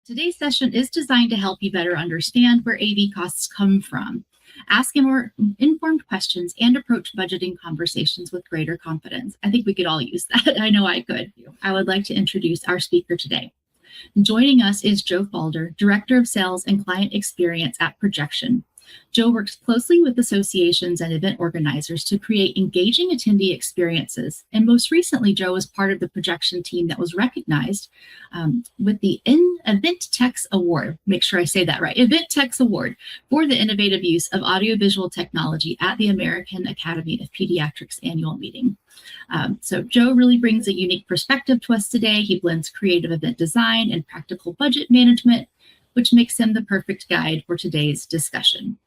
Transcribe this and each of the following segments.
Today's session is designed to help you better understand where AV costs come from, ask more informed questions, and approach budgeting conversations with greater confidence. I think we could all use that. I know I could. I would like to introduce our speaker today. Joining us is Joe Faulder, Director of Sales and Client Experience at Projection. Joe works closely with associations and event organizers to create engaging attendee experiences. And most recently, Joe was part of the Projection team that was recognized with the Event Techs Award. Make sure I say that right. Event Techs Award for the innovative use of audiovisual technology at the American Academy of Pediatrics annual meeting. So Joe really brings a unique perspective to us today. He blends creative event design and practical budget management, which makes him the perfect guide for today's discussion.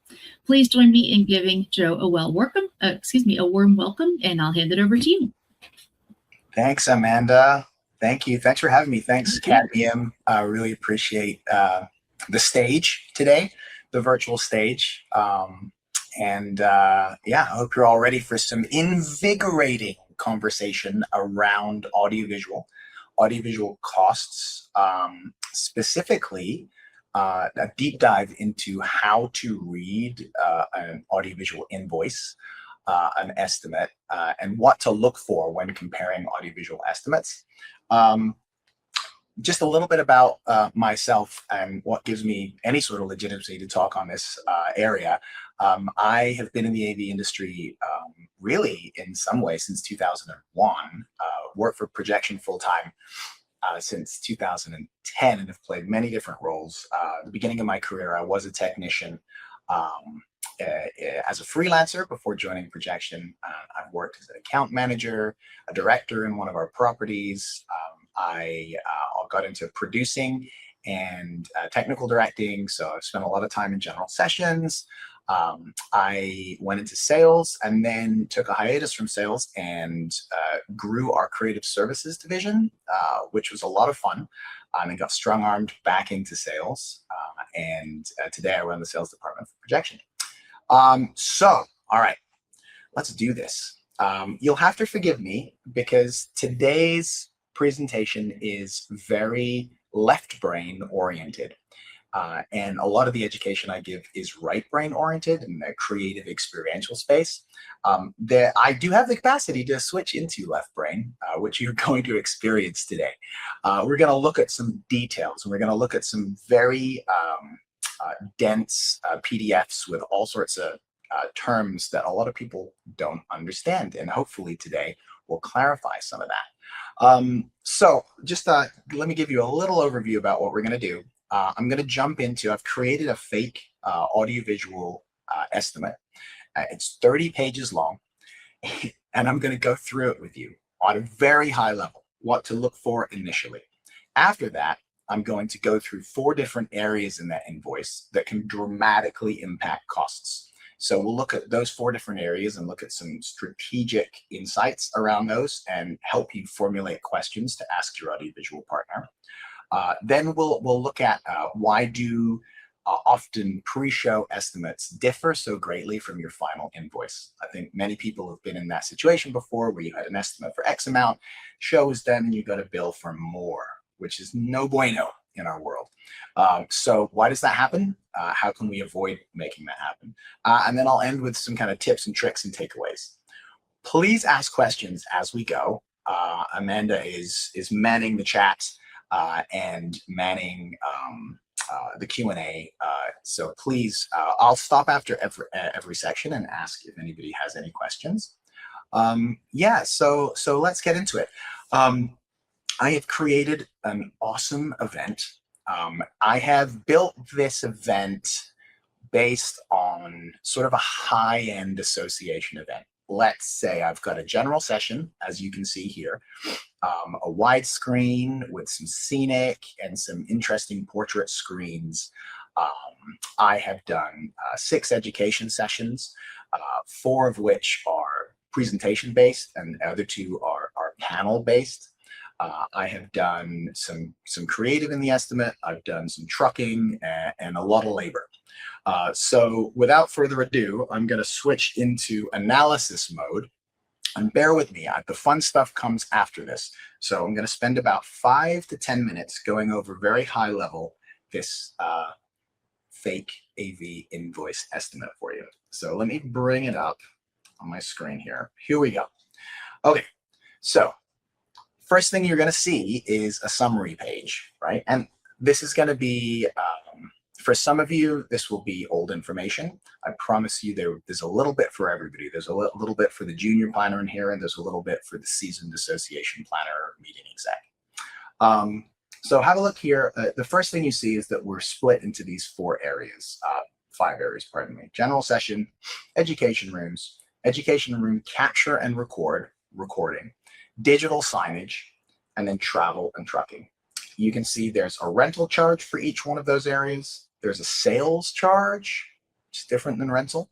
Please join me in giving Joe a warm welcome, and I'll hand it over to you. Thanks, Amanda. Thank you. Thanks for having me. Thanks, Cadmium. I really appreciate the stage today, the virtual stage. Yeah, I hope you're all ready for some invigorating conversation around audiovisual costs, specifically a deep dive into how to read an audiovisual invoice, an estimate, and what to look for when comparing audiovisual estimates. Just a little bit about myself and what gives me any sort of legitimacy to talk on this area. I have been in the AV industry really in some way since 2001, worked for Projection full-time since 2010 and have played many different roles. At the beginning of my career, I was a technician as a freelancer before joining Projection. I've worked as an account manager, a director in one of our properties. I got into producing and technical directing, so I've spent a lot of time in general sessions. I went into sales and then took a hiatus from sales and grew our creative services division, which was a lot of fun, and got strong-armed back into sales. Today I run the sales department for Projection. All right, let's do this. You'll have to forgive me because today's presentation is very left brain oriented. And a lot of the education I give is right brain oriented in the creative experiential space. I do have the capacity to switch into left brain, which you're going to experience today. We're going to look at some details, and we're going to look at some very dense PDFs with all sorts of terms that a lot of people don't understand. And hopefully today we'll clarify some of that. So just let me give you a little overview about what we're going to do. I'm going to jump into, I've created a fake audiovisual estimate. It's 30 pages long, and I'm going to go through it with you on a very high level, what to look for initially. After that, I'm going to go through 4 different areas in that invoice that can dramatically impact costs. So we'll look at those 4 different areas and look at some strategic insights around those and help you formulate questions to ask your audiovisual partner. Then we'll look at why do often pre-show estimates differ so greatly from your final invoice. I think many people have been in that situation before where you had an estimate for X amount, show is done, and you got a bill for more, which is no bueno in our world. So why does that happen? How can we avoid making that happen? And then I'll end with some kind of tips and tricks and takeaways. Please ask questions as we go. Amanda is manning the chat and manning the Q&A. So please, I'll stop after every section and ask if anybody has any questions. Yeah, so let's get into it. I have created an awesome event. I have built this event based on sort of a high-end association event. Let's say I've got a general session, as you can see here, a wide screen with some scenic and some interesting portrait screens. I have done 6 education sessions, 4 of which are presentation-based and the other 2 are panel-based. I have done some creative in the estimate. I've done some trucking and a lot of labor. So without further ado, I'm going to switch into analysis mode. And bear with me, the fun stuff comes after this. So I'm going to spend about 5 to 10 minutes going over very high level this fake AV invoice estimate for you. So let me bring it up on my screen here. Here we go. Okay, so first thing you're going to see is a summary page, right? And this is going to be, for some of you, this will be old information. I promise you there's a little bit for everybody. There's a little bit for the junior planner in here, and there's a little bit for the seasoned association planner meeting exec. So have a look here. The first thing you see is that we're split into these 4 areas, 5 areas, pardon me. General session, education rooms, education room capture and recording, digital signage, and then travel and trucking. You can see there's a rental charge for each one of those areas. There's a sales charge, which is different than rental.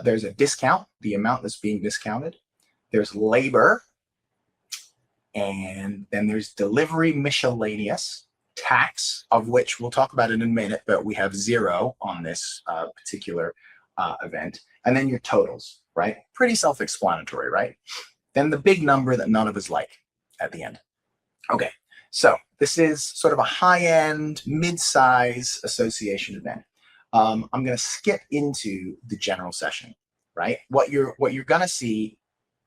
There's a discount, the amount that's being discounted. There's labor. And then there's delivery miscellaneous, tax, of which we'll talk about in a minute, but we have 0 on this particular event. And then your totals, right? Pretty self-explanatory, right? Then the big number that none of us like at the end. Okay, so this is sort of a high-end, mid-size association event. I'm going to skip into the general session, right? What you're going to see,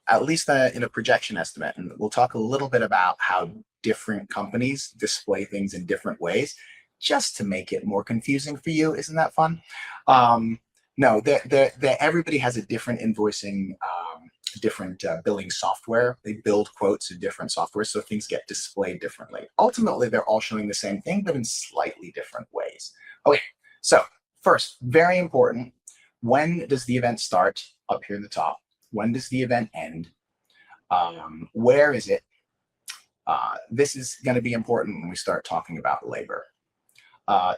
at least in a projection estimate, and we'll talk a little bit about how different companies display things in different ways, just to make it more confusing for you. Isn't that fun? No, everybody has a different invoicing, different billing software. They build quotes in different software, so things get displayed differently. Ultimately, they're all showing the same thing, but in slightly different ways. Okay, so first, very important, when does the event start? Up here in the top. When does the event end? Where is it? This is going to be important when we start talking about labor.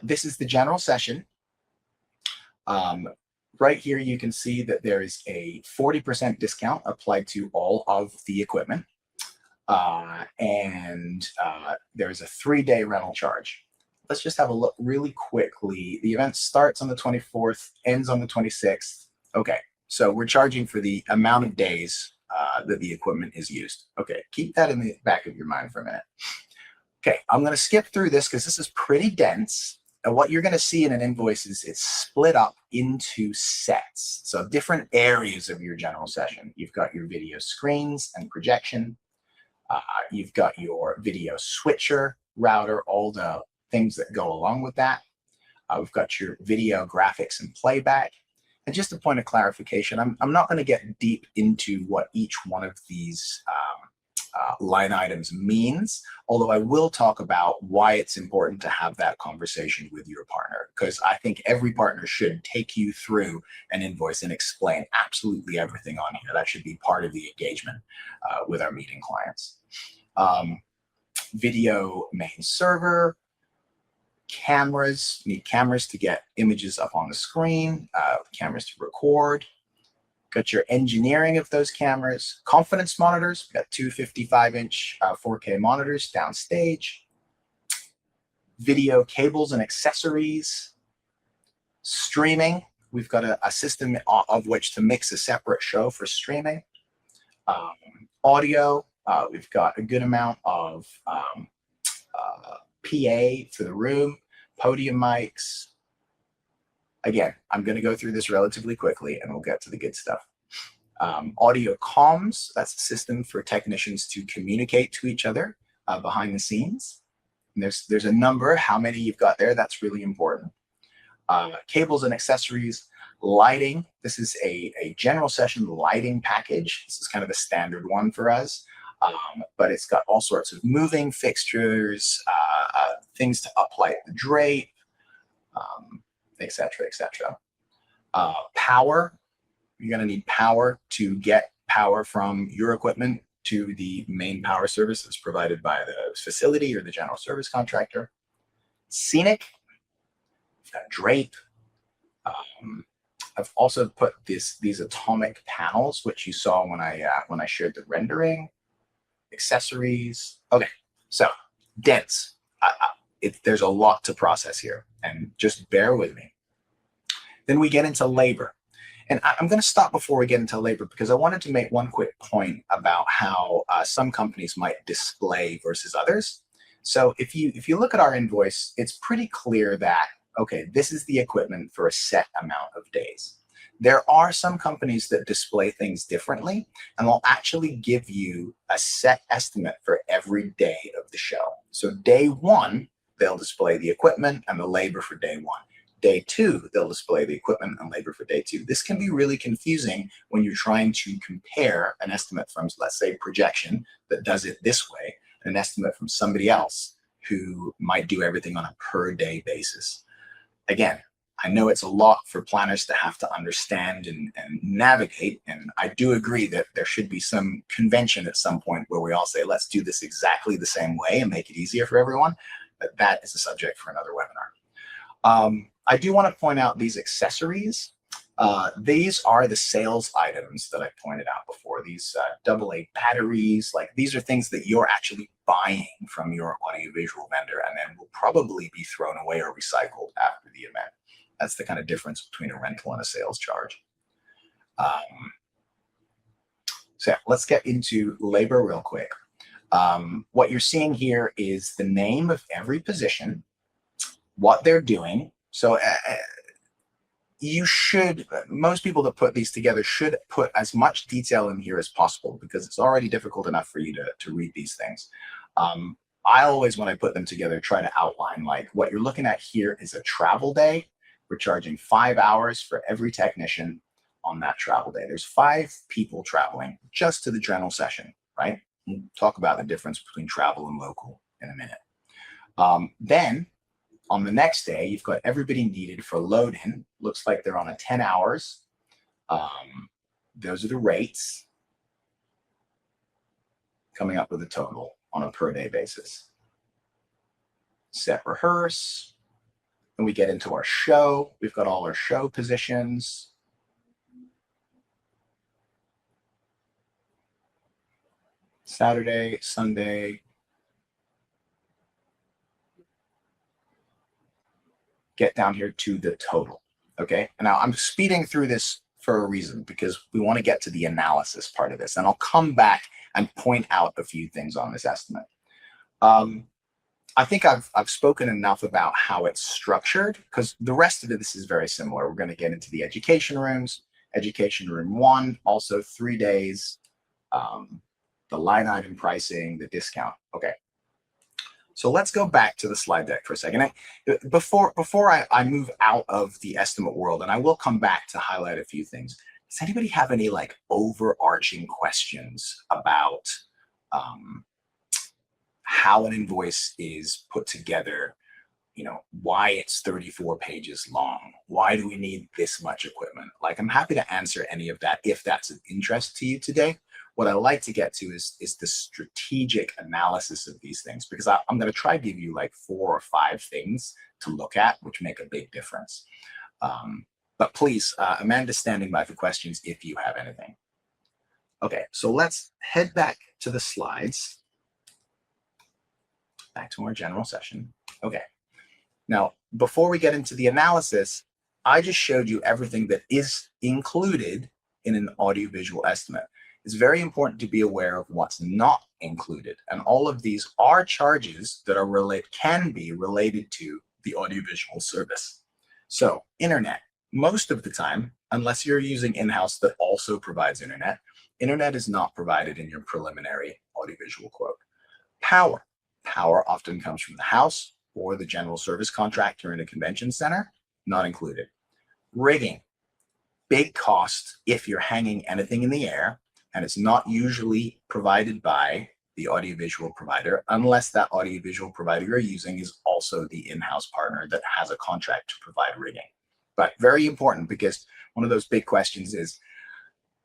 This is the general session. Right here, you can see that there is a 40% discount applied to all of the equipment. And there's a 3-day rental charge. Let's just have a look really quickly. The event starts on the 24th, ends on the 26th. Okay. So we're charging for the amount of days that the equipment is used. Okay, keep that in the back of your mind for a minute. Okay, I'm going to skip through this because this is pretty dense. And what you're going to see in an invoice is it's split up into sets. So different areas of your general session. You've got your video screens and projection. You've got your video switcher, router, all the things that go along with that. We've got your video graphics and playback. And just a point of clarification, I'm not going to get deep into what each one of these line items means, although I will talk about why it's important to have that conversation with your partner, because I think every partner should take you through an invoice and explain absolutely everything on here. That should be part of the engagement with our meeting clients. Video main server. Cameras, you need cameras to get images up on the screen, cameras to record. Got your engineering of those cameras. Confidence monitors, we've got 2 55-inch 4K monitors downstage. Video cables and accessories. Streaming, we've got a system of which to mix a separate show for streaming. Audio, we've got a good amount of PA for the room, podium mics. Again, I'm going to go through this relatively quickly and we'll get to the good stuff. Audio comms, that's a system for technicians to communicate to each other behind the scenes. And there's a number, how many you've got there, that's really important. Cables and accessories, lighting. This is a general session lighting package. This is kind of a standard one for us. But it's got all sorts of moving fixtures, things to uplight the drape, et cetera, et cetera. Power, you're going to need power to get power from your equipment to the main power service that's provided by the facility or the general service contractor. Scenic, we've got drape. I've also put these atomic panels, which you saw when I shared the rendering. Accessories. Okay, so dense. There's a lot to process here, and just bear with me. Then we get into labor. And I'm going to stop before we get into labor because I wanted to make one quick point about how some companies might display versus others. So if you look at our invoice, it's pretty clear that, okay, this is the equipment for a set amount of days. There are some companies that display things differently, and they'll actually give you a set estimate for every day of the show. So day one, they'll display the equipment and the labor for day one. Day two, they'll display the equipment and labor for day two. This can be really confusing when you're trying to compare an estimate from, let's say, Projection that does it this way, and an estimate from somebody else who might do everything on a per day basis. Again, I know it's a lot for planners to have to understand and navigate, and I do agree that there should be some convention at some point where we all say, let's do this exactly the same way and make it easier for everyone, but that is a subject for another webinar. I do want to point out these accessories. These are the sales items that I pointed out before. These AA batteries, like these are things that you're actually buying from your audiovisual vendor and then will probably be thrown away or recycled after the event. That's the kind of difference between a rental and a sales charge. So yeah, let's get into labor real quick. What you're seeing here is the name of every position, what they're doing. So you should, most people that put these together should put as much detail in here as possible because it's already difficult enough for you to read these things. I always, when I put them together, try to outline like what you're looking at here is a travel day. We're charging 5 hours for every technician on that travel day. There's 5 people traveling just to the general session, right? We'll talk about the difference between travel and local in a minute. Then on the next day, you've got everybody needed for load-in. Looks like they're on a 10 hours. Those are the rates coming up with a total on a per day basis. Set rehearse. And we get into our show. We've got all our show positions. Saturday, Sunday. Get down here to the total. Okay. And now I'm speeding through this for a reason because we want to get to the analysis part of this. And I'll come back and point out a few things on this estimate. I think I've spoken enough about how it's structured because the rest of this is very similar. We're going to get into the education rooms, education room 1, also 3 days, the line item pricing, the discount. Okay. So let's go back to the slide deck for a second. Before I move out of the estimate world, and I will come back to highlight a few things. Does anybody have any like overarching questions about how an invoice is put together, you know, why it's 34 pages long, why do we need this much equipment? Like, I'm happy to answer any of that if that's of interest to you today. What I like to get to is the strategic analysis of these things, because I'm going to try to give you like 4 or 5 things to look at, which make a big difference. But please, Amanda's standing by for questions if you have anything. Okay, so let's head back to the slides. Back to our general session. Okay. Now, before we get into the analysis, I just showed you everything that is included in an audiovisual estimate. It's very important to be aware of what's not included. And all of these are charges that are can be related to the audiovisual service. So internet, most of the time, unless you're using in-house that also provides internet is not provided in your preliminary audiovisual quote. Power. Power often comes from the house or the general service contractor in a convention center, not included. Rigging, big cost if you're hanging anything in the air, and it's not usually provided by the audiovisual provider unless that audiovisual provider you're using is also the in-house partner that has a contract to provide rigging. But very important, because one of those big questions is,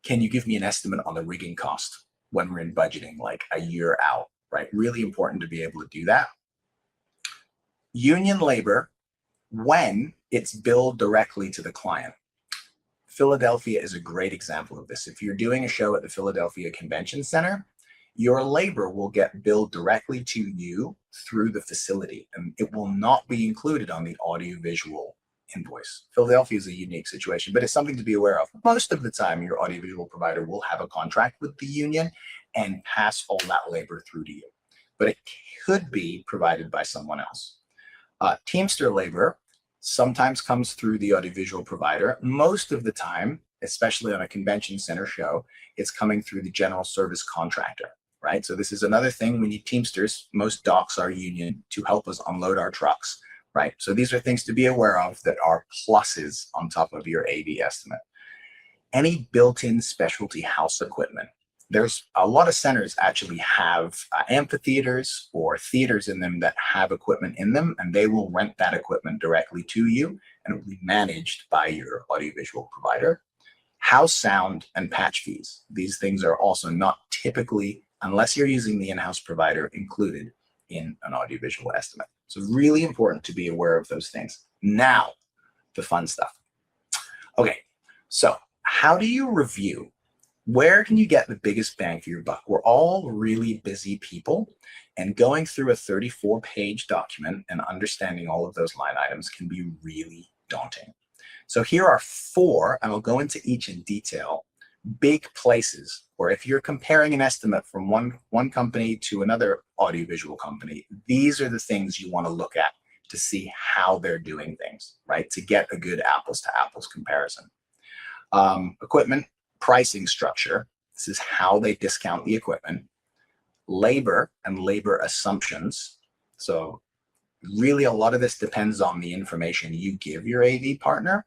can you give me an estimate on the rigging cost when we're in budgeting, like a year out? Right? Really important to be able to do that. Union labor, when it's billed directly to the client. Philadelphia is a great example of this. If you're doing a show at the Philadelphia Convention Center, your labor will get billed directly to you through the facility, and it will not be included on the audiovisual invoice. Philadelphia is a unique situation, but it's something to be aware of. Most of the time, your audiovisual provider will have a contract with the union and pass all that labor through to you. but it could be provided by someone else. Teamster labor sometimes comes through the audiovisual provider. Most of the time, especially on a convention center show, it's coming through the general service contractor, right? So this is another thing. We need Teamsters. Most docks are union to help us unload our trucks, right? So these are things to be aware of that are pluses on top of your AV estimate. Any built-in specialty house equipment. There's a lot of centers actually have amphitheaters or theaters in them that have equipment in them, and they will rent that equipment directly to you, and it will be managed by your audiovisual provider. House sound and patch fees. These things are also not typically, unless you're using the in-house provider, included in an audiovisual estimate. So really important to be aware of those things. Now, the fun stuff. Okay, so how do you review? Where can you get the biggest bang for your buck? We're all really busy people, and going through a 34-page document and understanding all of those line items can be really daunting. So here are 4, and I'll go into each in detail, big places where if you're comparing an estimate from one company to another audiovisual company, these are the things you want to look at to see how they're doing things, right? To get a good apples to apples comparison. Equipment pricing structure. This is how they discount the equipment. Labor and labor assumptions. So really a lot of this depends on the information you give your AV partner.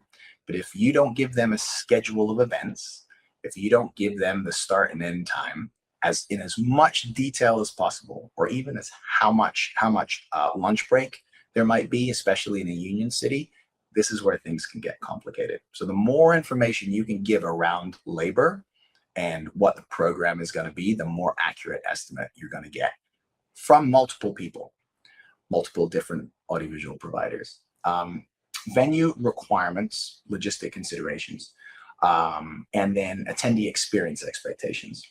But if you don't give them a schedule of events, if you don't give them the start and end time in as much detail as possible, or even as how much lunch break there might be, especially in a union city, this is where things can get complicated. So the more information you can give around labor and what the program is going to be, the more accurate estimate you're going to get from multiple people, multiple different audiovisual providers. Venue requirements, logistic considerations, and then attendee experience expectations.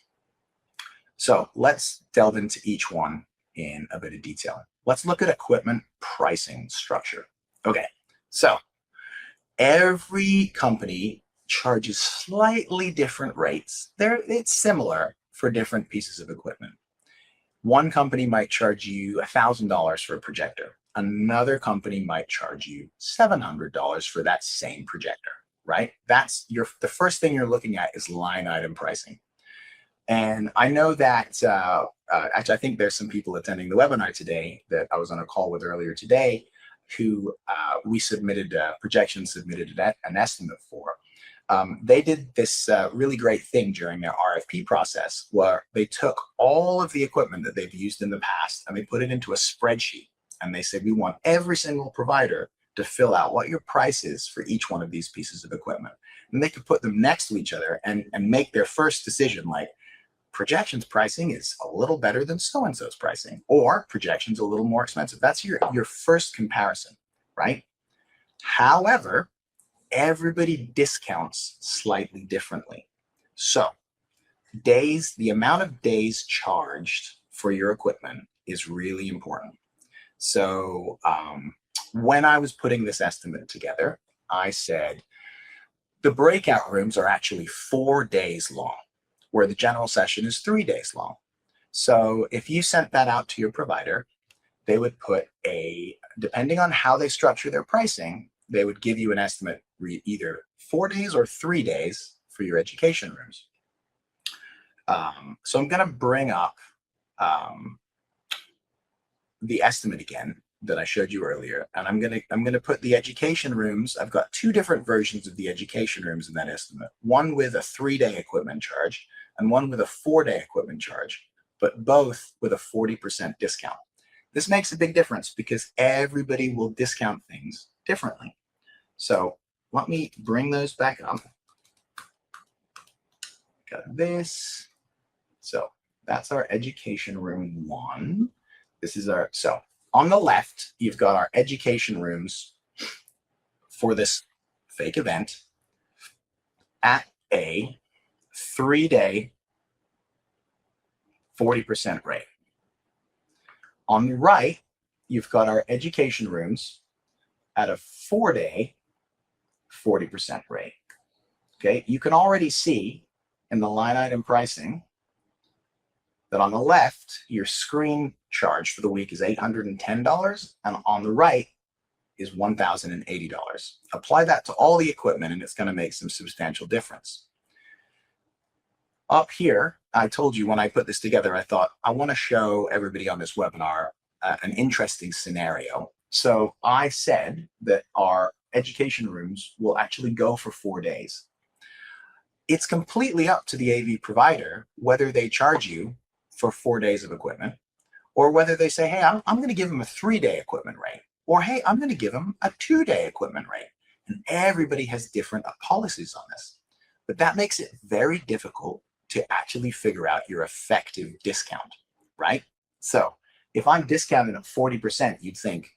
So let's delve into each one in a bit of detail. Let's look at equipment pricing structure. Okay, so every company charges slightly different rates. It's similar for different pieces of equipment. One company might charge you $1,000 for a projector. Another company might charge you $700 for that same projector, right? That's the first thing you're looking at is line item pricing. And I know that, actually, I think there's some people attending the webinar today that I was on a call with earlier today who we submitted an estimate for. They did this really great thing during their RFP process where they took all of the equipment that they've used in the past and they put it into a spreadsheet. And they said, we want every single provider to fill out what your price is for each one of these pieces of equipment. And they could put them next to each other and make their first decision, like, projections pricing is a little better than so-and-so's pricing, or projections a little more expensive. That's your first comparison, right? However, everybody discounts slightly differently. So the amount of days charged for your equipment is really important. So when I was putting this estimate together, I said the breakout rooms are actually 4 days long, where the general session is 3 days long. So if you sent that out to your provider, they would put depending on how they structure their pricing, they would give you an estimate either 4 days or 3 days for your education rooms. So I'm going to bring up the estimate again that I showed you earlier, and I'm gonna put the education rooms. I've got 2 different versions of the education rooms in that estimate. One with a 3-day equipment charge, and one with a 4-day equipment charge, but both with a 40% discount. This makes a big difference because everybody will discount things differently. So let me bring those back up. Got this. So that's our education room 1. This is so on the left, you've got our education rooms for this fake event at a 3-day 40% rate. On the right, you've got our education rooms at a 4-day 40% rate. Okay, you can already see in the line item pricing that on the left, your screen charge for the week is $810, and on the right is $1,080. Apply that to all the equipment, and it's going to make some substantial difference. Up here, I told you when I put this together, I thought I want to show everybody on this webinar an interesting scenario. So I said that our education rooms will actually go for 4 days. It's completely up to the AV provider whether they charge you for 4 days of equipment, or whether they say, hey, I'm going to give them a 3-day equipment rate, or hey, I'm going to give them a 2-day equipment rate. And everybody has different policies on this. But that makes it very difficult to actually figure out your effective discount, right? So if I'm discounted at 40%, you'd think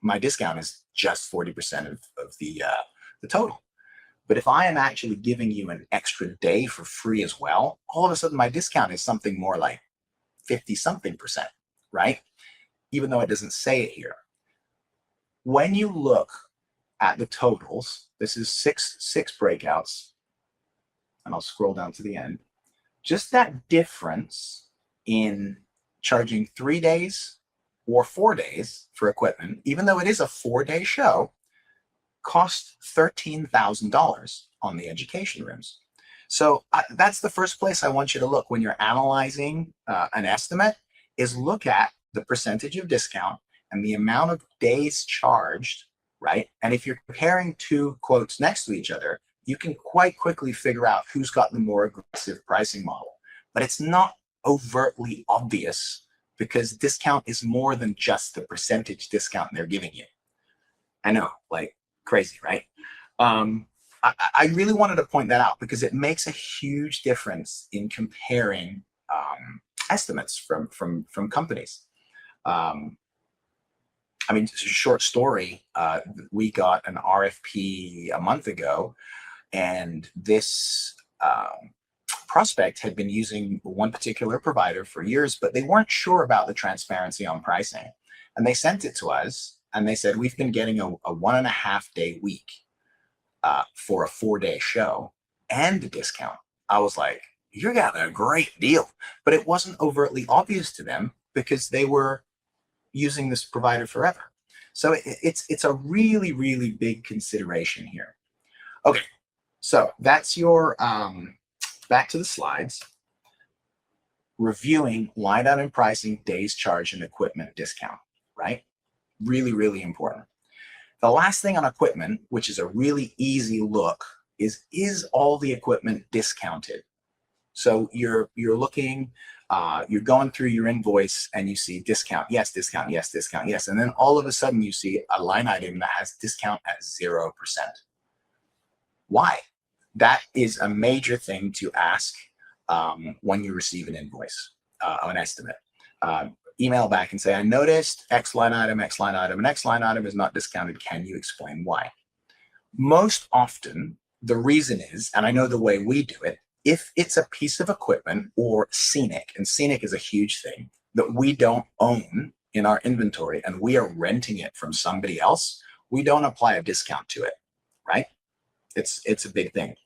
my discount is just 40% of the total. But if I am actually giving you an extra day for free as well, all of a sudden my discount is something more like 50-something%, right? Even though it doesn't say it here. When you look at the totals, this is six breakouts, and I'll scroll down to the end. Just that difference in charging 3 days or 4 days for equipment, even though it is a 4-day show, cost $13,000 on the education rooms. So that's the first place I want you to look when you're analyzing an estimate, is look at the percentage of discount and the amount of days charged, right? And if you're comparing two quotes next to each other, you can quite quickly figure out who's got the more aggressive pricing model. But it's not overtly obvious, because discount is more than just the percentage discount they're giving you. I know, like crazy, right? I really wanted to point that out because it makes a huge difference in comparing estimates from companies. I mean, just a short story. We got an RFP a month ago, and this prospect had been using one particular provider for years, but they weren't sure about the transparency on pricing. And they sent it to us, and they said, we've been getting a 1.5-day week for a 4-day show and a discount. I was like, you're getting a great deal. But it wasn't overtly obvious to them because they were using this provider forever. So it's a really, really big consideration here. Okay, so that's your, back to the slides. Reviewing line item pricing, days charge, and equipment discount, right? Really, really important. The last thing on equipment, which is a really easy look, is all the equipment discounted? So you're looking, you're going through your invoice and you see discount, yes, discount, yes, discount, yes. And then all of a sudden you see a line item that has discount at 0%. Why? That is a major thing to ask when you receive an invoice, an estimate. Email back and say, I noticed X line item, and X line item is not discounted. Can you explain why? Most often, the reason is, and I know the way we do it, if it's a piece of equipment or scenic, and scenic is a huge thing, that we don't own in our inventory and we are renting it from somebody else, we don't apply a discount to it, right? It's a big thing.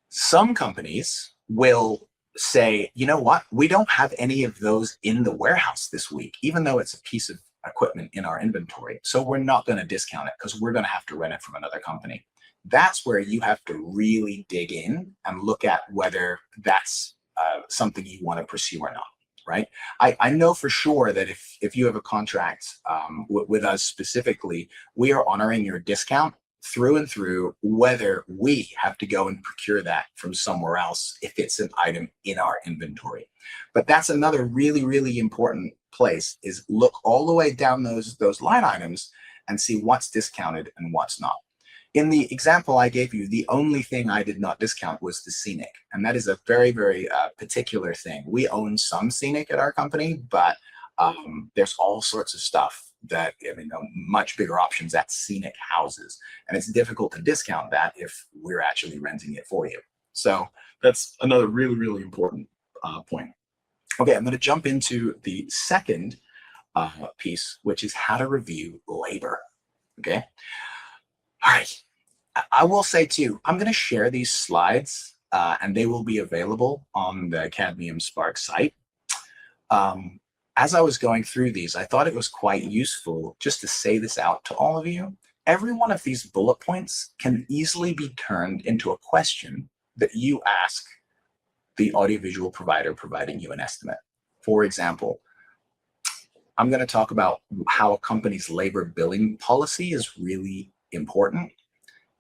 Some companies will say, you know what, we don't have any of those in the warehouse this week, even though it's a piece of equipment in our inventory. So we're not going to discount it because we're going to have to rent it from another company. That's where you have to really dig in and look at whether that's something you want to pursue or not, right? I know for sure that if you have a contract with us specifically, we are honoring your discount through and through, whether we have to go and procure that from somewhere else if it's an item in our inventory. But that's another really, really important place, is look all the way down those line items and see what's discounted and what's not. In the example I gave you, the only thing I did not discount was the scenic. And that is a very, very particular thing. We own some scenic at our company, but there's all sorts of stuff that, I mean, much bigger options at scenic houses. And it's difficult to discount that if we're actually renting it for you. So that's another really, really important point. Okay, I'm going to jump into the second piece, which is how to review labor. Okay. All right. I will say too, I'm going to share these slides and they will be available on the Cadmium Spark site. As I was going through these, I thought it was quite useful just to say this out to all of you. Every one of these bullet points can easily be turned into a question that you ask the audiovisual provider providing you an estimate. For example, I'm going to talk about how a company's labor billing policy is really important.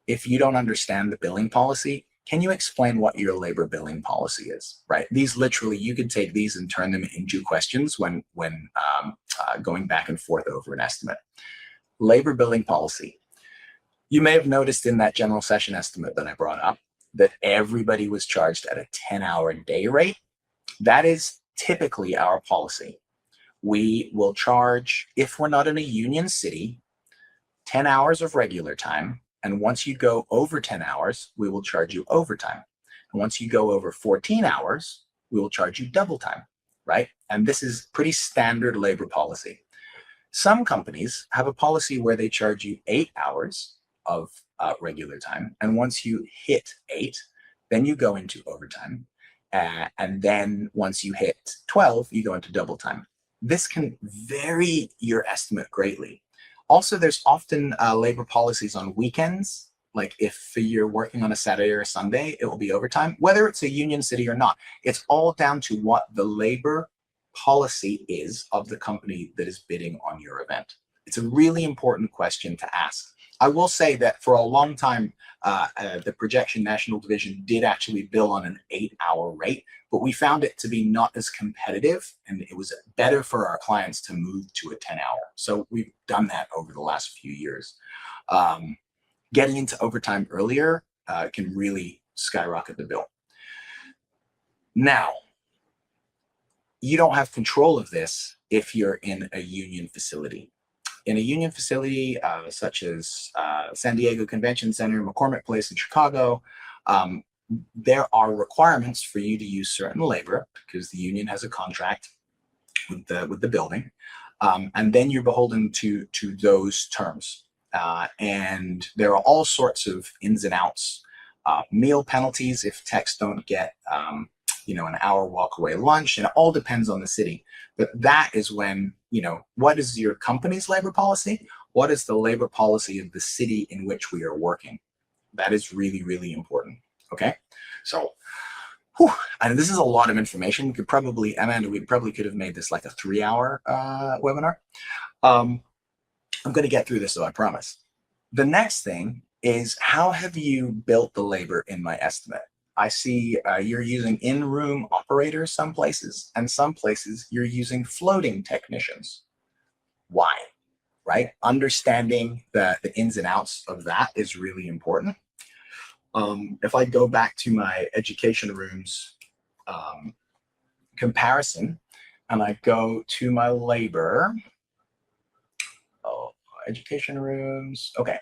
If you don't understand the billing policy, can you explain what your labor billing policy is, right? These literally, you could take these and turn them into questions when going back and forth over an estimate. Labor billing policy. You may have noticed in that general session estimate that I brought up that everybody was charged at a 10-hour day rate. That is typically our policy. We will charge, if we're not in a union city, 10 hours of regular time. And once you go over 10 hours, we will charge you overtime. And once you go over 14 hours, we will charge you double time, right? And this is pretty standard labor policy. Some companies have a policy where they charge you 8 hours of regular time. And once you hit 8, then you go into overtime. And then once you hit 12, you go into double time. This can vary your estimate greatly. Also, there's often labor policies on weekends. Like if you're working on a Saturday or a Sunday, it will be overtime, whether it's a union city or not. It's all down to what the labor policy is of the company that is bidding on your event. It's a really important question to ask. I will say that for a long time, the Projection National Division did actually bill on an 8-hour rate, but we found it to be not as competitive, and it was better for our clients to move to a 10-hour. So we've done that over the last few years. Getting into overtime earlier can really skyrocket the bill. Now, you don't have control of this if you're in a union facility. In a union facility, such as San Diego Convention Center, McCormick Place in Chicago, there are requirements for you to use certain labor because the union has a contract with the building, and then you're beholden to those terms. And there are all sorts of ins and outs, meal penalties if techs don't get an hour walk away lunch, and it all depends on the city. But that is when, what is your company's labor policy? What is the labor policy of the city in which we are working? That is really, really important. Okay. So, and this is a lot of information. We could probably, Amanda, we probably could have made this like a 3-hour webinar. I'm going to get through this, though, I promise. The next thing is, how have you built the labor in my estimate? I see you're using in-room operators some places, and some places you're using floating technicians. Why? Right? Understanding the ins and outs of that is really important. If I go back to my education rooms comparison, and I go to my labor, education rooms, okay.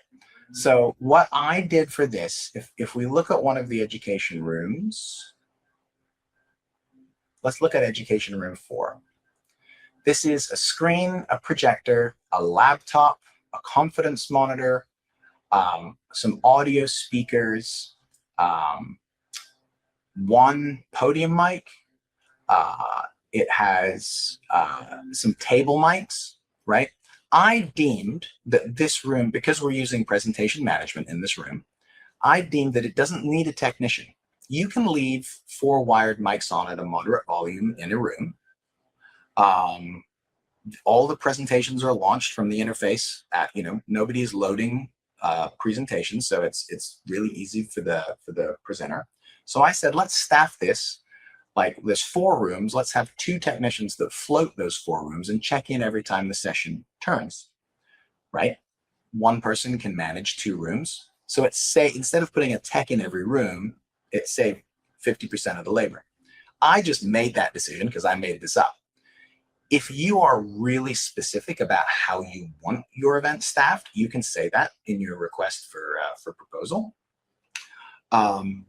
So what I did for this, if we look at one of the education rooms, let's look at education room 4. This is a screen, a projector, a laptop, a confidence monitor, some audio speakers, one podium mic. It has some table mics, right? I deemed that this room, because we're using presentation management in this room, I deemed that it doesn't need a technician. You can leave 4 wired mics on at a moderate volume in a room. All the presentations are launched from the interface at, nobody's loading presentations, so it's really easy for the presenter. So I said, let's staff this. Like, there's 4 rooms. Let's have 2 technicians that float those 4 rooms and check in every time the session turns, right? One person can manage 2 rooms. So instead of putting a tech in every room, it saved 50% of the labor. I just made that decision because I made this up. If you are really specific about how you want your event staffed, you can say that in your request for proposal.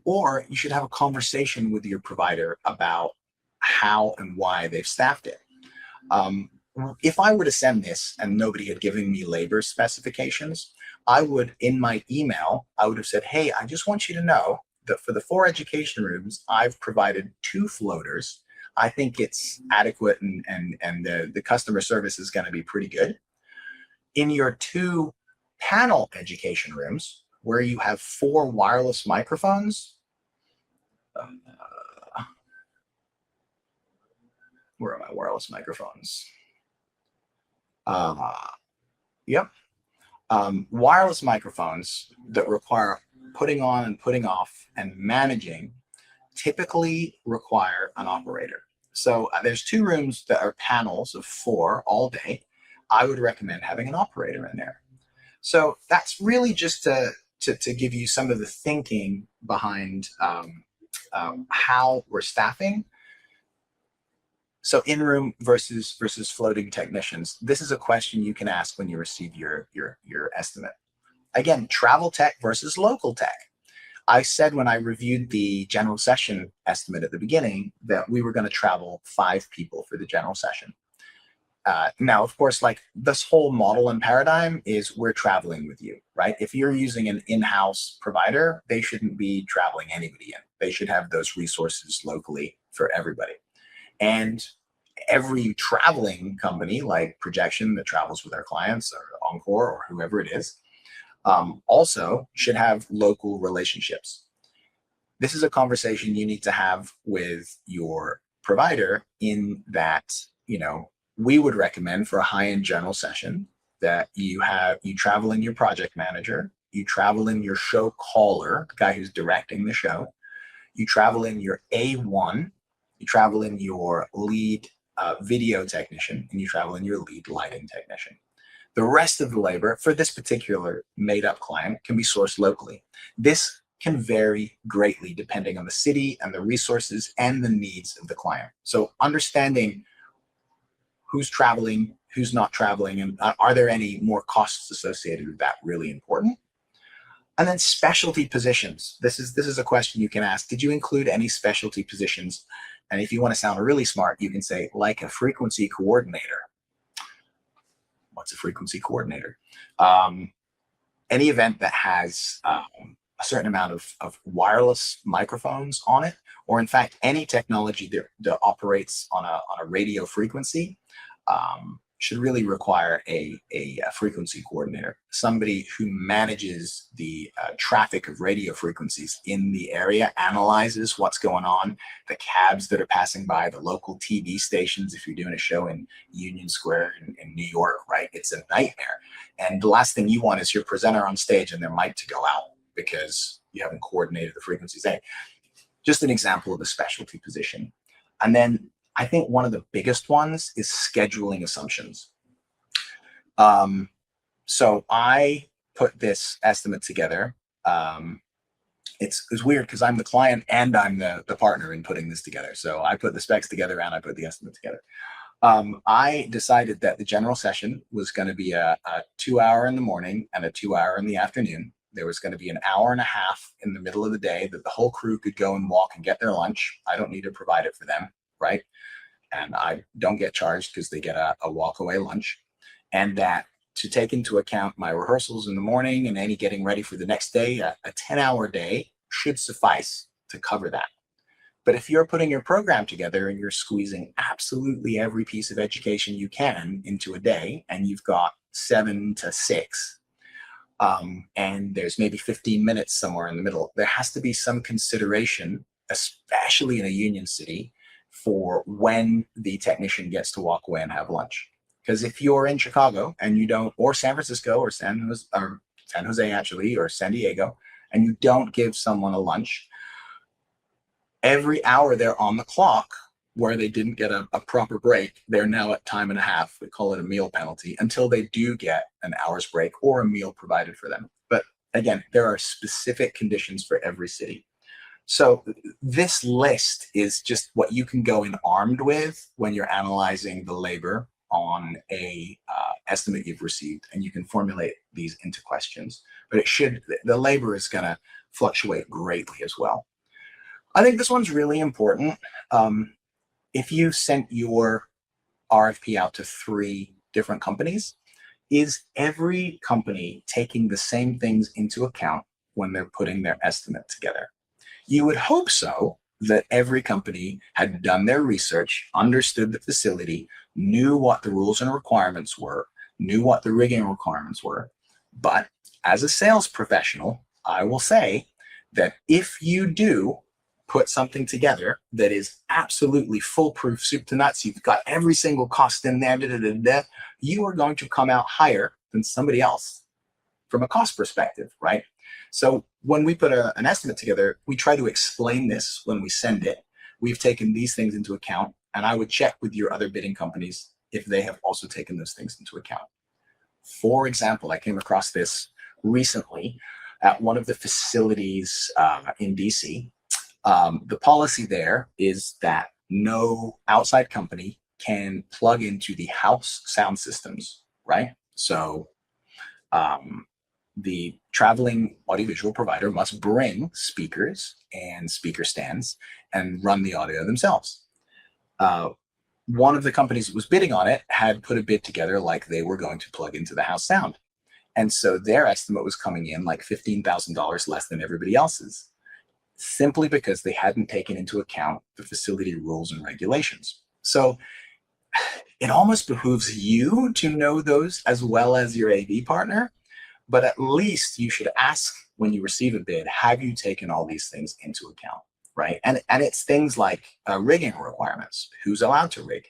Or you should have a conversation with your provider about how and why they've staffed it. If I were to send this and nobody had given me labor specifications, I would, in my email, I would have said, hey, I just want you to know that for the 4 education rooms, I've provided 2 floaters. I think it's adequate, and the customer service is going to be pretty good. In your 2 panel education rooms, where you have 4 wireless microphones, uh, where are my wireless microphones? Yep. Wireless microphones that require putting on and putting off and managing typically require an operator. So there's 2 rooms that are panels of 4 all day. I would recommend having an operator in there. So that's really just to give you some of the thinking behind how we're staffing. So in-room versus floating technicians. This is a question you can ask when you receive your estimate. Again, travel tech versus local tech. I said when I reviewed the general session estimate at the beginning that we were going to travel 5 people for the general session. Now, of course, like this whole model and paradigm is we're traveling with you, right? If you're using an in-house provider, they shouldn't be traveling anybody in. They should have those resources locally for everybody. And every traveling company like Projection that travels with our clients or Encore or whoever it is, also should have local relationships. This is a conversation you need to have with your provider, in that, we would recommend for a high-end general session that you travel in your project manager, you travel in your show caller, the guy who's directing the show, you travel in your A1, you travel in your lead video technician, and you travel in your lead lighting technician. The rest of the labor for this particular made-up client can be sourced locally. This can vary greatly depending on the city and the resources and the needs of the client. So understanding who's traveling, who's not traveling, and are there any more costs associated with that, really important. And then specialty positions. This is a question you can ask. Did you include any specialty positions? And if you want to sound really smart, you can say, like a frequency coordinator. What's a frequency coordinator? Any event that has a certain amount of wireless microphones on it, or in fact, any technology that operates on a radio frequency, should really require a frequency coordinator, somebody who manages the traffic of radio frequencies in the area, analyzes what's going on, the cabs that are passing by, the local TV stations. If you're doing a show in Union Square in New York, right, it's a nightmare. And the last thing you want is your presenter on stage and their mic to go out because you haven't coordinated the frequencies. Hey, just an example of a specialty position. And then I think one of the biggest ones is scheduling assumptions. So I put this estimate together. It's weird because I'm the client and I'm the partner in putting this together. So I put the specs together and I put the estimate together. I decided that the general session was going to be a 2-hour in the morning and a 2-hour in the afternoon. There was going to be an hour and a half in the middle of the day that the whole crew could go and walk and get their lunch. I don't need to provide it for them, right? And I don't get charged because they get a walk-away lunch. And that to take into account my rehearsals in the morning and any getting ready for the next day, a 10-hour day should suffice to cover that. But if you're putting your program together and you're squeezing absolutely every piece of education you can into a day, and you've got 7 to 6, and there's maybe 15 minutes somewhere in the middle, there has to be some consideration, especially in a union city, for when the technician gets to walk away and have lunch. Because if you're in Chicago and you don't, or San Francisco or San Jose actually, or San Diego, and you don't give someone a lunch, every hour they're on the clock where they didn't get a proper break, they're now at time and a half. We call it a meal penalty until they do get an hour's break or a meal provided for them. But again, there are specific conditions for every city. So this list is just what you can go in armed with when you're analyzing the labor on a estimate you've received, and you can formulate these into questions. But the labor is going to fluctuate greatly as well. I think this one's really important. If you sent your RFP out to 3 different companies, is every company taking the same things into account when they're putting their estimate together? You would hope so, that every company had done their research, understood the facility, knew what the rules and requirements were, knew what the rigging requirements were. But as a sales professional, I will say that if you do put something together that is absolutely foolproof, soup to nuts, you've got every single cost in there, you are going to come out higher than somebody else from a cost perspective, right? So when we put an estimate together, we try to explain this when we send it. We've taken these things into account, and I would check with your other bidding companies if they have also taken those things into account. For example, I came across this recently at one of the facilities in DC. The policy there is that no outside company can plug into the house sound systems, right? So the traveling audiovisual provider must bring speakers and speaker stands and run the audio themselves. One of the companies that was bidding on it had put a bid together like they were going to plug into the house sound. And so their estimate was coming in like $15,000 less than everybody else's, simply because they hadn't taken into account the facility rules and regulations. So it almost behooves you to know those as well as your AV partner, but at least you should ask when you receive a bid, have you taken all these things into account, right? And it's things like rigging requirements. Who's allowed to rig?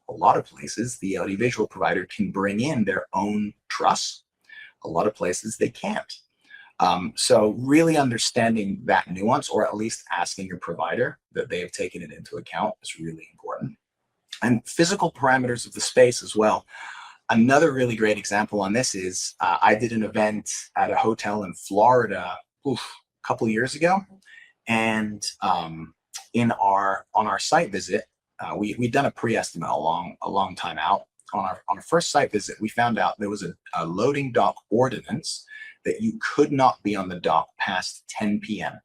A lot of places, the audiovisual provider can bring in their own truss. A lot of places they can't. So really understanding that nuance, or at least asking your provider that they have taken it into account, is really important. And physical parameters of the space as well. Another really great example on this is I did an event at a hotel in Florida a couple of years ago. And on our site visit, we'd done a pre-estimate a long time out. On our first site visit, we found out there was a loading dock ordinance that you could not be on the dock past 10 p.m.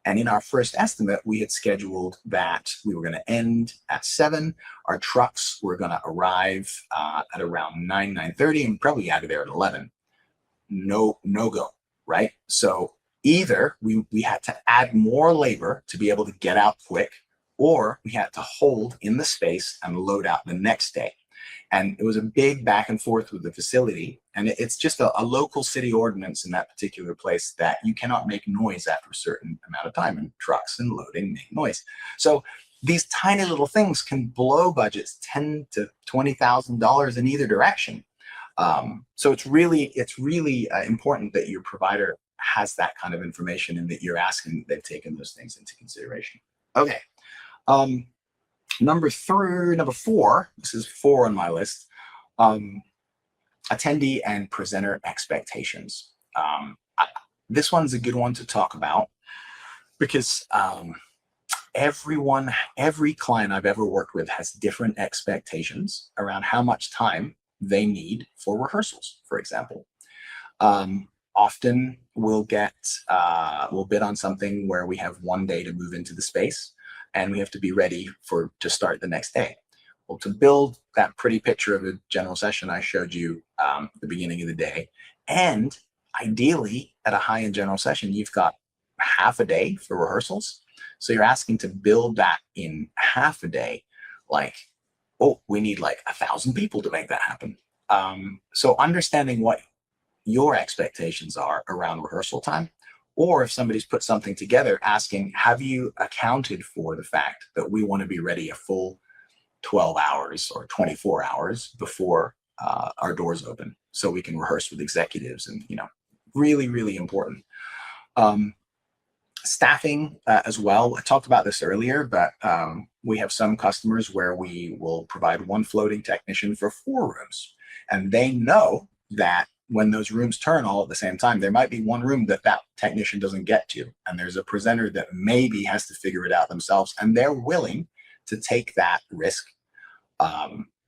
And in our first estimate, we had scheduled that we were going to end at 7. Our trucks were going to arrive at around 9:30, and probably out of there at 11. No go, right? So either we had to add more labor to be able to get out quick, or we had to hold in the space and load out the next day. And it was a big back and forth with the facility. And it's just a local city ordinance in that particular place that you cannot make noise after a certain amount of time, and trucks and loading make noise. So these tiny little things can blow budgets $10,000 to $20,000 in either direction. So it's really important that your provider has that kind of information and that you're asking that they've taken those things into consideration. Okay. Number 4, this is 4 on my list, attendee and presenter expectations. This one's a good one to talk about because every client I've ever worked with has different expectations around how much time they need for rehearsals, for example. Often we'll bid on something where we have one day to move into the space, and we have to be ready to start the next day. Well, to build that pretty picture of a general session I showed you at the beginning of the day, and ideally at a high-end general session, you've got half a day for rehearsals. So you're asking to build that in half a day, like, oh, we need like 1,000 people to make that happen. So understanding what your expectations are around rehearsal time, or if somebody's put something together, asking, have you accounted for the fact that we want to be ready a full 12 hours or 24 hours before our doors open so we can rehearse with executives? And, really, really important. Staffing as well. I talked about this earlier, but we have some customers where we will provide one floating technician for 4 rooms. And they know that when those rooms turn all at the same time, there might be one room that technician doesn't get to. And there's a presenter that maybe has to figure it out themselves. And they're willing to take that risk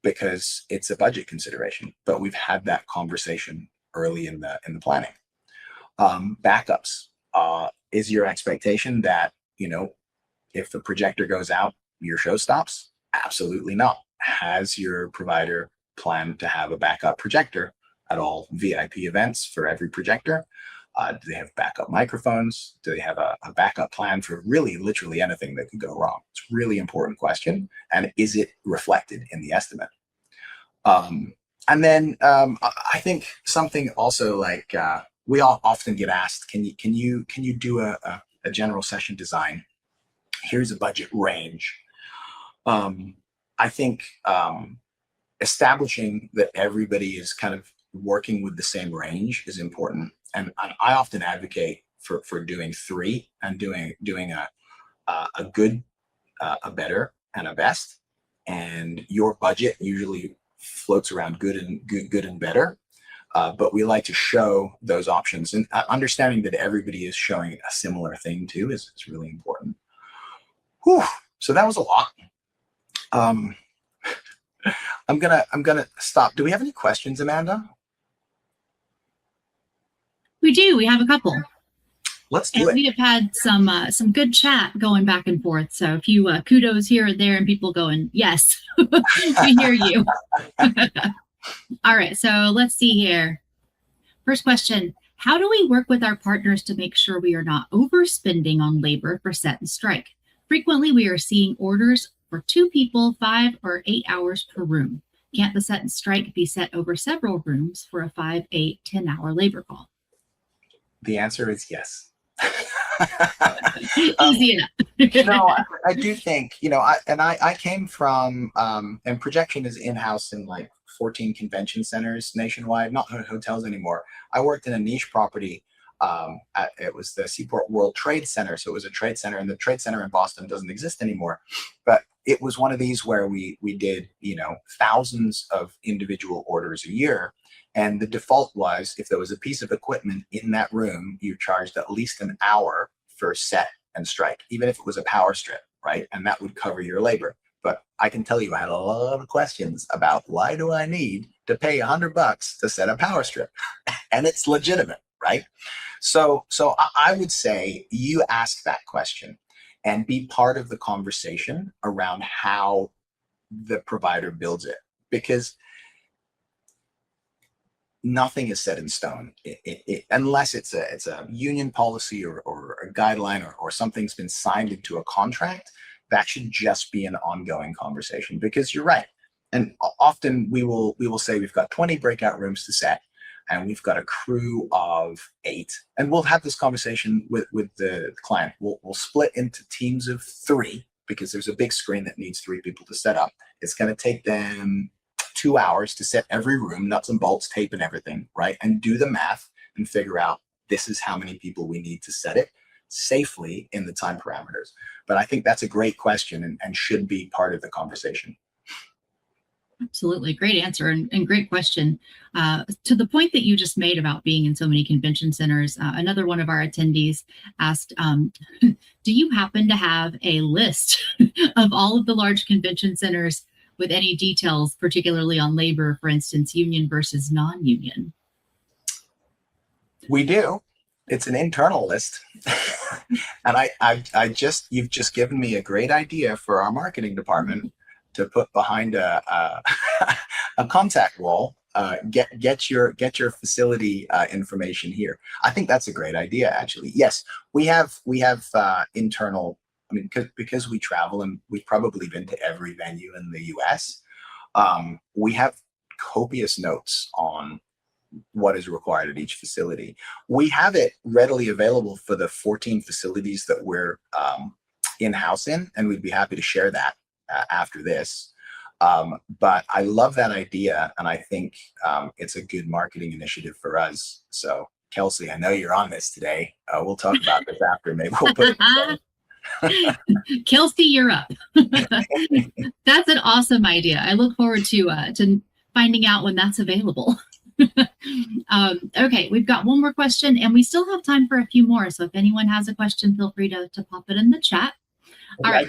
because it's a budget consideration. But we've had that conversation early in the planning. Backups. Is your expectation that, if the projector goes out, your show stops? Absolutely not. Has your provider planned to have a backup projector at all VIP events for every projector? Do they have backup microphones? Do they have a backup plan for really literally anything that could go wrong? It's a really important question. And is it reflected in the estimate? And then I think something also like we all often get asked, can you do a general session design? Here's a budget range. I think establishing that everybody is kind of working with the same range is important. And I often advocate for doing 3 and doing a good, a better, and a best. And your budget usually floats around good and better. But we like to show those options, and understanding that everybody is showing a similar thing too is really important. Whew. So that was a lot. I'm gonna stop. Do we have any questions, Amanda? We do. We have a couple. Let's do it. We have had some good chat going back and forth. So a few kudos here and there, and people going, yes, we hear you. All right. So let's see here. First question. How do we work with our partners to make sure we are not overspending on labor for set and strike? Frequently, we are seeing orders for 2 people, 5 or 8 hours per room. Can't the set and strike be set over several rooms for a 5, 8, 10-hour labor call? The answer is yes. Easy enough. No, I do think, I came from, and Projection is in-house in like 14 convention centers nationwide, not hotels anymore. I worked in a niche property. It was the Seaport World Trade Center. So it was a trade center, and the trade center in Boston doesn't exist anymore. But it was one of these where we did, thousands of individual orders a year. And the default was, if there was a piece of equipment in that room, you charged at least an hour for set and strike, even if it was a power strip, right? And that would cover your labor. But I can tell you, I had a lot of questions about, why do I need to pay $100 to set a power strip? And it's legitimate, right? So I would say you ask that question and be part of the conversation around how the provider builds it, because nothing is set in stone unless it's a union policy or a guideline or something's been signed into a contract. That should just be an ongoing conversation, because you're right. And often we will say we've got 20 breakout rooms to set, and we've got a crew of 8, and we'll have this conversation with the client. We'll split into teams of 3, because there's a big screen that needs 3 people to set up. It's going to take them 2 hours to set every room, nuts and bolts, tape and everything, right? And do the math and figure out, this is how many people we need to set it safely in the time parameters. But I think that's a great question and should be part of the conversation. Absolutely. Great answer and great question. To the point that you just made about being in so many convention centers, another one of our attendees asked, do you happen to have a list of all of the large convention centers with any details, particularly on labor, for instance, union versus non-union? We do. It's an internal list. And you've just given me a great idea for our marketing department to put behind a contact wall. Get your facility information here. I think that's a great idea, actually. Yes, we have internal. I mean, because we travel and we've probably been to every venue in the US, we have copious notes on what is required at each facility. We have it readily available for the 14 facilities that we're in-house in, and we'd be happy to share that after this. But I love that idea, and I think it's a good marketing initiative for us. So, Kelsey, I know you're on this today. We'll talk about this after. Maybe we'll put it Kelsey, you're up. That's an awesome idea. I look forward to finding out when that's available. Okay, we've got one more question, and we still have time for a few more. So if anyone has a question, feel free to pop it in the chat. All right,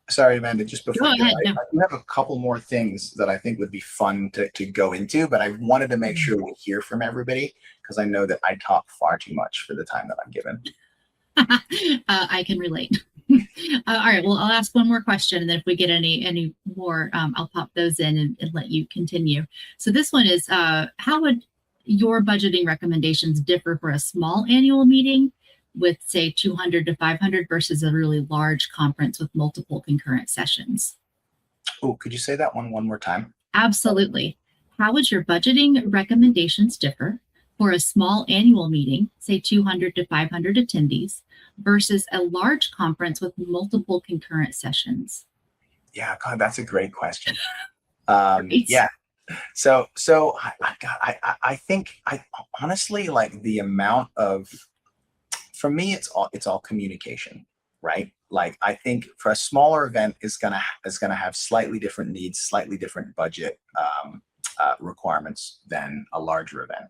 sorry, Amanda, just before go ahead, I do have a couple more things that I think would be fun to go into, but I wanted to make sure we hear from everybody, because I know that I talk far too much for the time that I'm given. I can relate. All right, well, I'll ask one more question, and then if we get any more, I'll pop those in and let you continue. So this one is, how would your budgeting recommendations differ for a small annual meeting with, say, 200 to 500 versus a really large conference with multiple concurrent sessions? Oh, could you say that one more time? Absolutely. How would your budgeting recommendations differ for a small annual meeting, say 200 to 500 attendees, versus a large conference with multiple concurrent sessions? Yeah, God, that's a great question. Right. Yeah. So I think I honestly like the amount of, for me, it's all communication, right? Like I think for a smaller event is gonna have slightly different needs, slightly different budget requirements than a larger event.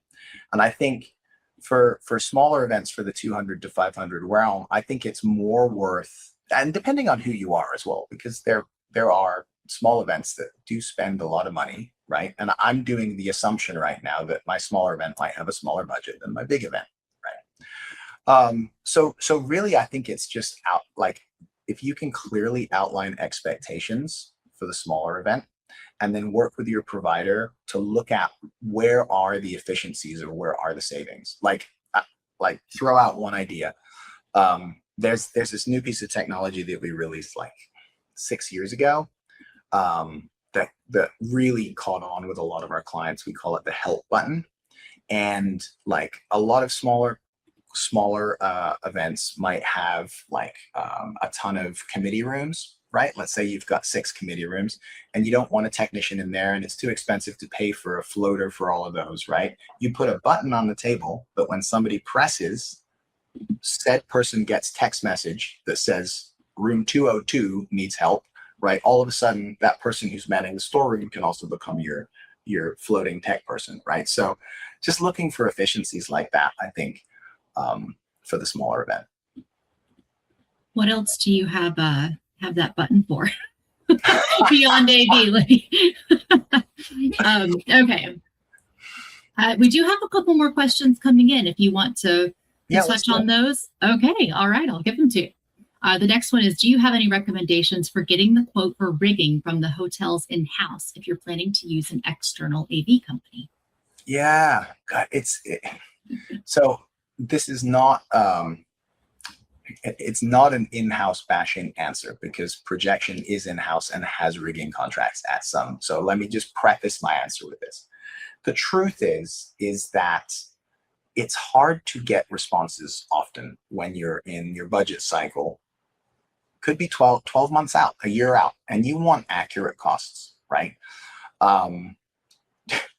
And I think for smaller events, for the 200 to 500 realm, I think it's more worth, and depending on who you are as well, because there are small events that do spend a lot of money, right? And I'm doing the assumption right now that my smaller event might have a smaller budget than my big event, right? So really, I think it's just out, like, if you can clearly outline expectations for the smaller event and then work with your provider to look at where are the efficiencies or where are the savings. Like throw out one idea. There's this new piece of technology that we released like 6 years ago, that really caught on with a lot of our clients. We call it the help button. And like a lot of smaller events might have like a ton of committee rooms, right? Let's say you've got 6 committee rooms and you don't want a technician in there and it's too expensive to pay for a floater for all of those, right? You put a button on the table, but when somebody presses, said person gets text message that says room 202 needs help, right? All of a sudden that person who's manning the storeroom can also become your floating tech person, right? So just looking for efficiencies like that, I think, for the smaller event. What else do you have that button for beyond AV? Okay. We do have a couple more questions coming in if you want to touch on those. Okay. All right. I'll give them to you. The next one is, do you have any recommendations for getting the quote for rigging from the hotels in-house if you're planning to use an external AV company? Yeah, God, so this is not, it's not an in-house bashing answer because projection is in-house and has rigging contracts at some. So let me just preface my answer with this. The truth is that it's hard to get responses often when you're in your budget cycle. Could be 12 months out, a year out, and you want accurate costs, right?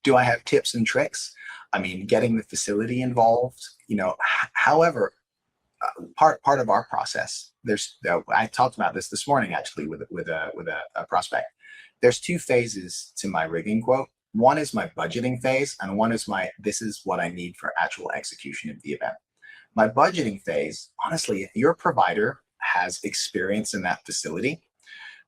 Do I have tips and tricks? I mean, getting the facility involved, however, part of our process, I talked about this morning actually with a prospect. There's 2 phases to my rigging quote. One is my budgeting phase, and one is this is what I need for actual execution of the event. My budgeting phase, honestly, if your provider has experience in that facility,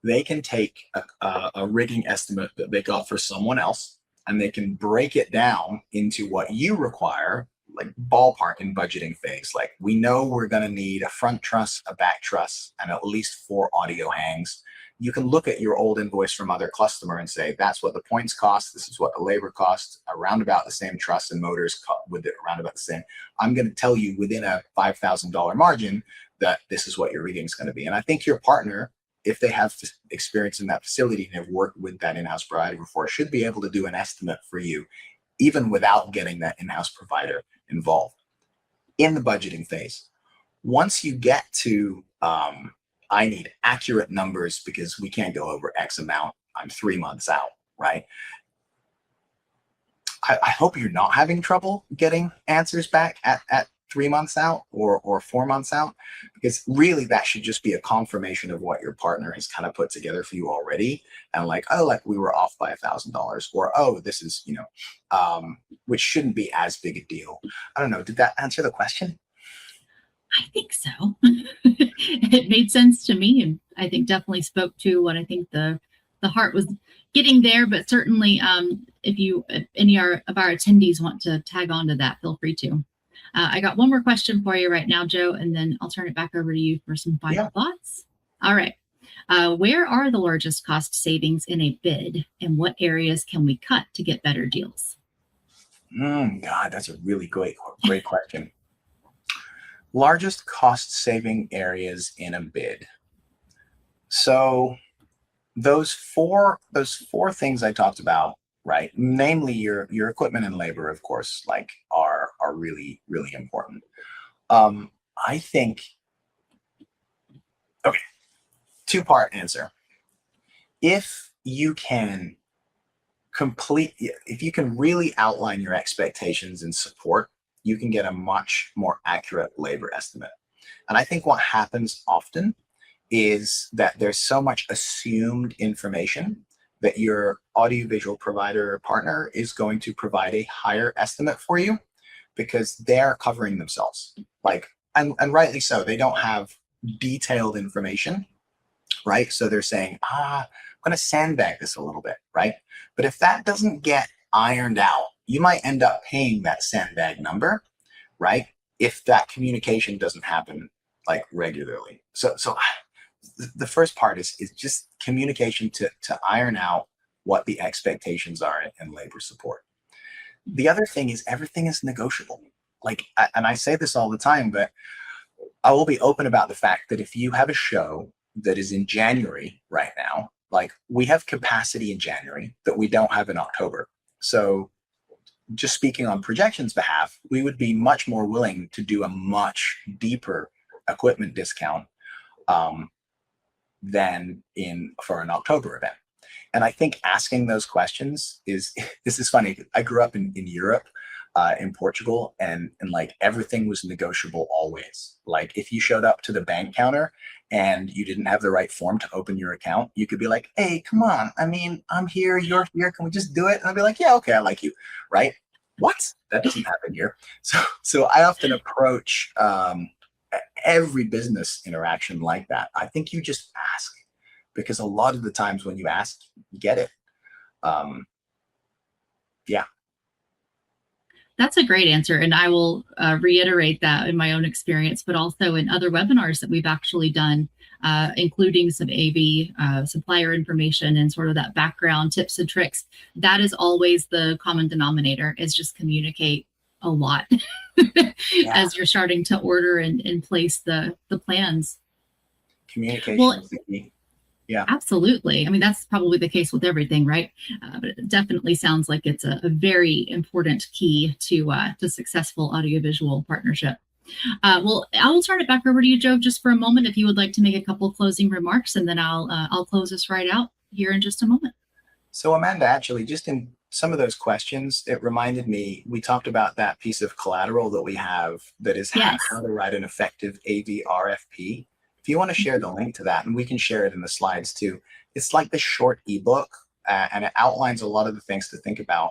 they can take a rigging estimate that they got for someone else, and they can break it down into what you require, like ballpark in budgeting phase. Like, we know we're going to need a front truss, a back truss, and at least 4 audio hangs. You can look at your old invoice from other customer and say, that's what the points cost. This is what the labor costs, around about the same truss and motors with it around about the same. I'm going to tell you within a $5,000 margin that this is what your rigging is going to be. And I think your partner, if they have experience in that facility and have worked with that in-house provider before, should be able to do an estimate for you, even without getting that in-house provider involved in the budgeting phase. Once you get to, I need accurate numbers because we can't go over X amount, I'm 3 months out, right? I hope you're not having trouble getting answers back at 3 months out or 4 months out, because really that should just be a confirmation of what your partner has kind of put together for you already. And like, oh, like we were off by $1,000, or, oh, this is, which shouldn't be as big a deal. I don't know. Did that answer the question? I think so. It made sense to me, and I think definitely spoke to what I think the heart was getting there. But certainly, if any of our attendees want to tag on to that, feel free to. I got one more question for you right now, Joe, and then I'll turn it back over to you for some final thoughts. All right. Where are the largest cost savings in a bid, and what areas can we cut to get better deals? God, that's a really great question. Largest cost saving areas in a bid. So those four things I talked about, right? Namely your equipment and labor, of course, like are really, really important. I think, okay, two-part answer. If you can if you can really outline your expectations and support, you can get a much more accurate labor estimate. And I think what happens often is that there's so much assumed information that your audiovisual provider or partner is going to provide a higher estimate for you because they're covering themselves. Like, and rightly so, they don't have detailed information, right? So they're saying, I'm going to sandbag this a little bit, right? But if that doesn't get ironed out, you might end up paying that sandbag number, right? If that communication doesn't happen like regularly. So the first part is just communication to iron out what the expectations are in labor support. The other thing is everything is negotiable. Like, and I say this all the time, but I will be open about the fact that if you have a show that is in January right now, like we have capacity in January that we don't have in October. So just speaking on projections behalf, we would be much more willing to do a much deeper equipment discount than for an October event. And I think asking those questions this is funny. I grew up in Europe, in Portugal, and like everything was negotiable always. Like if you showed up to the bank counter and you didn't have the right form to open your account, you could be like, hey, come on. I mean, I'm here, you're here. Can we just do it? And I'd be like, yeah, okay, I like you. Right? What? That doesn't happen here. So I often approach every business interaction like that. I think you just ask, because a lot of the times when you ask, you get it. Yeah. That's a great answer. And I will reiterate that in my own experience, but also in other webinars that we've actually done, including some AV supplier information and sort of that background tips and tricks. That is always the common denominator, is just communicate a lot as you're starting to order and place the plans. Communication is the key. Yeah, absolutely. I mean, that's probably the case with everything, right? But it definitely sounds like it's a very important key to successful audiovisual partnership. Well, I will turn it back over to you, Joe, just for a moment, if you would like to make a couple closing remarks, and then I'll close this right out here in just a moment. So Amanda, actually, just in some of those questions, it reminded me, we talked about that piece of collateral that we have that is how to write an effective AV RFP. If you want to share the link to that, and we can share it in the slides too, it's like the short ebook, and it outlines a lot of the things to think about.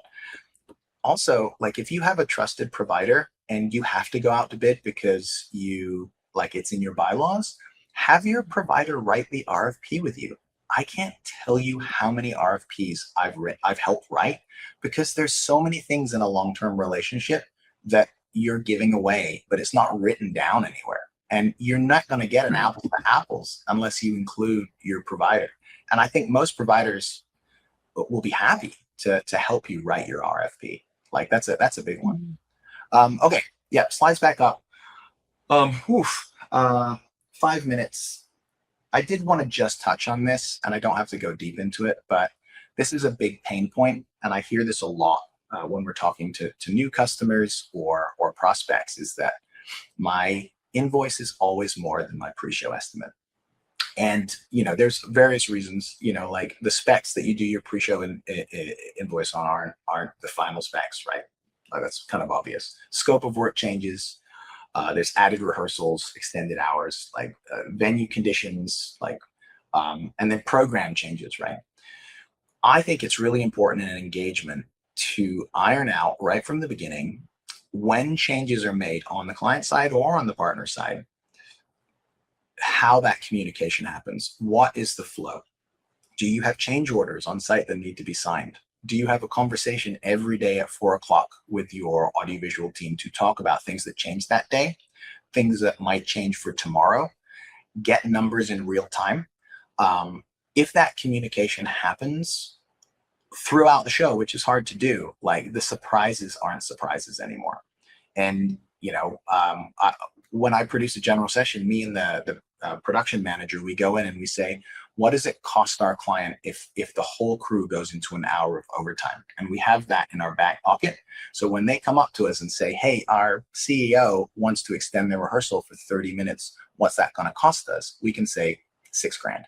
Also, like if you have a trusted provider and you have to go out to bid because it's in your bylaws, have your provider write the RFP with you. I can't tell you how many RFPs I've helped write, because there's so many things in a long-term relationship that you're giving away, but it's not written down anywhere. And you're not going to get an apples to apples unless you include your provider. And I think most providers will be happy to help you write your RFP. Like that's a big one. Okay, yeah, slides back up. 5 minutes. I did want to just touch on this, and I don't have to go deep into it, but this is a big pain point, and I hear this a lot when we're talking to new customers or prospects, is that my invoice is always more than my pre-show estimate. And there's various reasons. Like the specs that you do your pre-show invoice on aren't the final specs, right? That's kind of obvious. Scope of work changes. There's added rehearsals, extended hours, like venue conditions, and then program changes, right? I think it's really important in an engagement to iron out right from the beginning, when changes are made on the client side or on the partner side, how that communication happens. What is the flow? Do you have change orders on site that need to be signed? Do you have a conversation every day at 4 o'clock with your audiovisual team to talk about things that changed that day, things that might change for tomorrow, get numbers in real time? If that communication happens, throughout the show, which is hard to do. Like the surprises aren't surprises anymore. And, when I produce a general session, me and the production manager, we go in and we say, what does it cost our client if the whole crew goes into an hour of overtime? And we have that in our back pocket. So when they come up to us and say, hey, our CEO wants to extend their rehearsal for 30 minutes, what's that going to cost us? We can say $6,000,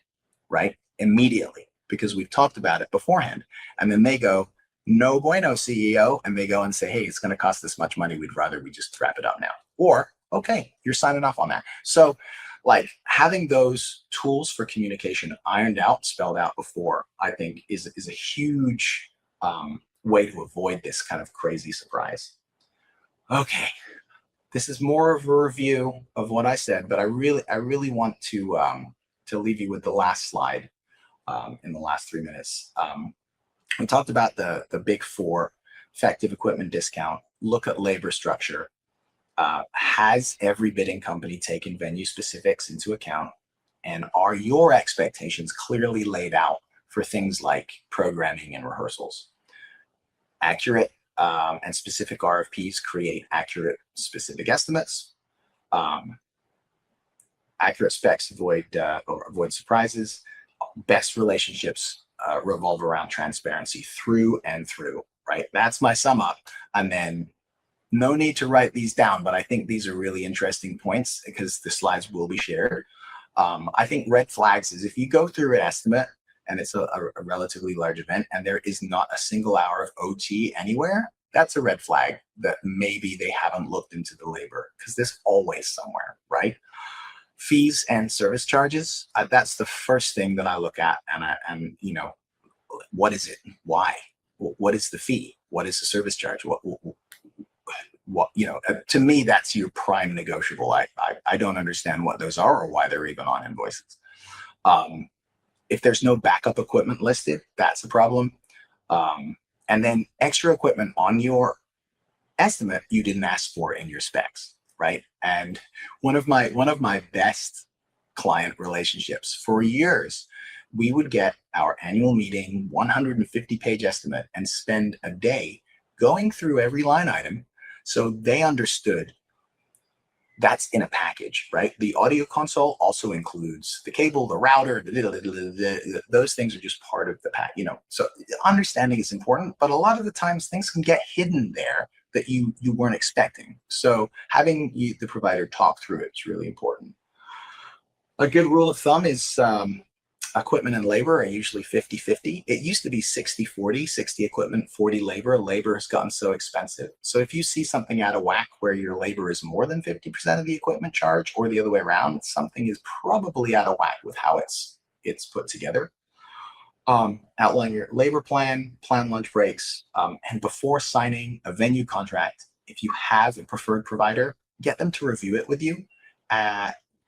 right? Immediately, because we've talked about it beforehand. And then they go, no bueno, CEO. And they go and say, hey, it's going to cost this much money. We'd rather we just wrap it up now. Or, okay, you're signing off on that. So like having those tools for communication ironed out, spelled out before, I think is a huge way to avoid this kind of crazy surprise. Okay, this is more of a review of what I said, but I really want to leave you with the last slide in the last 3 minutes. We talked about the big four: effective equipment discount, look at labor structure. Has every bidding company taken venue specifics into account? And are your expectations clearly laid out for things like programming and rehearsals? Accurate and specific RFPs create accurate, specific estimates. Accurate specs avoid surprises. Best relationships revolve around transparency through and through, right? That's my sum up. And then no need to write these down, but I think these are really interesting points because the slides will be shared. I think red flags is if you go through an estimate and it's a relatively large event and there is not a single hour of OT anywhere, that's a red flag that maybe they haven't looked into the labor, because there's always somewhere, right? Fees and service charges, that's the first thing that I look at. And what is it? Why? What is the fee? What is the service charge? To me, that's your prime negotiable. I don't understand what those are or why they're even on invoices. If there's no backup equipment listed, that's a problem. And then extra equipment on your estimate you didn't ask for in your specs, right? And one of my best client relationships for years, we would get our annual meeting 150-page estimate and spend a day going through every line item. So they understood that's in a package, right? The audio console also includes the cable, the router, those things are just part of the pack, So understanding is important, but a lot of the times things can get hidden there that you weren't expecting. So having the provider talk through it is really important. A good rule of thumb is equipment and labor are usually 50-50. It used to be 60-40, 60 equipment, 40 labor. Labor has gotten so expensive. So if you see something out of whack where your labor is more than 50% of the equipment charge, or the other way around, something is probably out of whack with how it's put together. Outline your labor plan lunch breaks, and before signing a venue contract, if you have a preferred provider, get them to review it with you.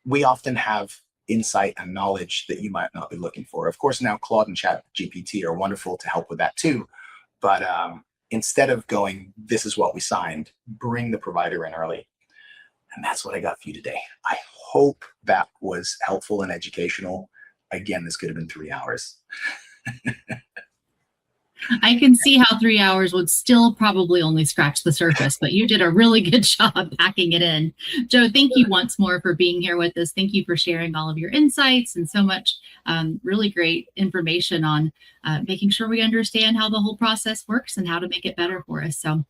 We often have insight and knowledge that you might not be looking for. Of course, now Claude and ChatGPT are wonderful to help with that too. But instead of going, this is what we signed, bring the provider in early. And that's what I got for you today. I hope that was helpful and educational. Again, this could have been 3 hours. I can see how 3 hours would still probably only scratch the surface, but you did a really good job packing it in. Joe, thank you once more for being here with us. Thank you for sharing all of your insights and so much really great information on making sure we understand how the whole process works and how to make it better for us. So